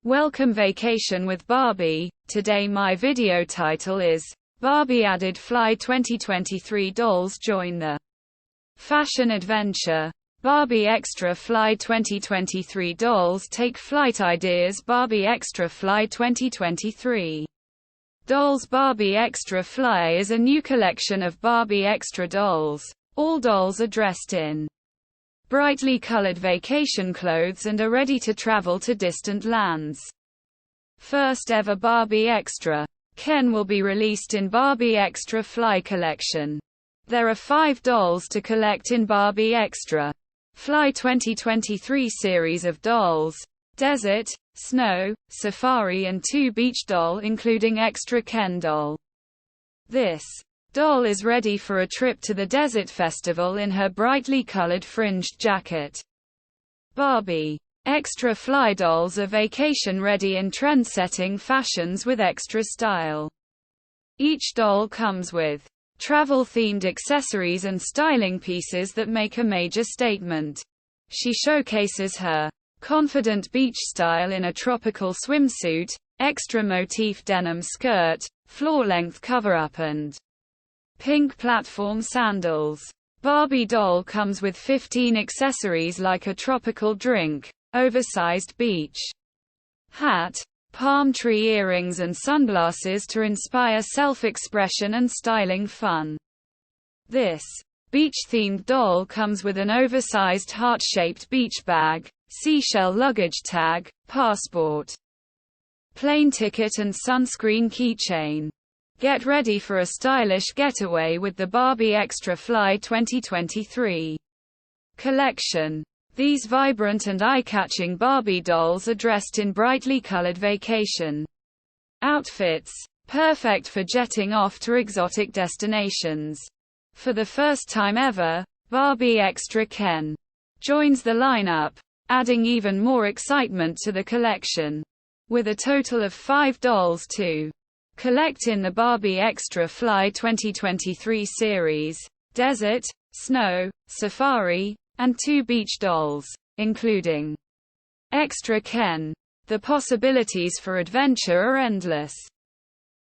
Welcome Vacation with Barbie. Today my video title is Barbie Added Fly 2023 Dolls Join the Fashion Adventure. Barbie Extra Fly 2023 Dolls Take Flight Ideas. Barbie Extra Fly 2023 Dolls. Barbie Extra Fly is a new collection of Barbie Extra dolls. All dolls are dressed in brightly colored vacation clothes and are ready to travel to distant lands. First ever Barbie Extra Ken will be released in Barbie Extra Fly collection. There are 5 dolls to collect in Barbie Extra Fly 2023 series of dolls: Desert, Snow, Safari and 2 Beach doll, including Extra Ken doll. This doll is ready for a trip to the desert festival in her brightly colored fringed jacket. Barbie Extra Fly dolls are vacation ready in trend-setting fashions with extra style. Each doll comes with travel-themed accessories and styling pieces that make a major statement. She showcases her confident beach style in a tropical swimsuit, extra motif denim skirt, floor-length cover-up and pink platform sandals. Barbie doll comes with 15 accessories like a tropical drink, oversized beach hat, palm tree earrings and sunglasses to inspire self-expression and styling fun. This beach-themed doll comes with an oversized heart-shaped beach bag, seashell luggage tag, passport, plane ticket and sunscreen keychain. Get ready for a stylish getaway with the Barbie Extra Fly 2023 collection. These vibrant and eye-catching Barbie dolls are dressed in brightly colored vacation outfits, perfect for jetting off to exotic destinations. For the first time ever, Barbie Extra Ken joins the lineup, adding even more excitement to the collection. With a total of 5 dolls to collect in the Barbie Extra Fly 2023 series: Desert, Snow, Safari, and 2 Beach dolls, including Extra Ken. The possibilities for adventure are endless.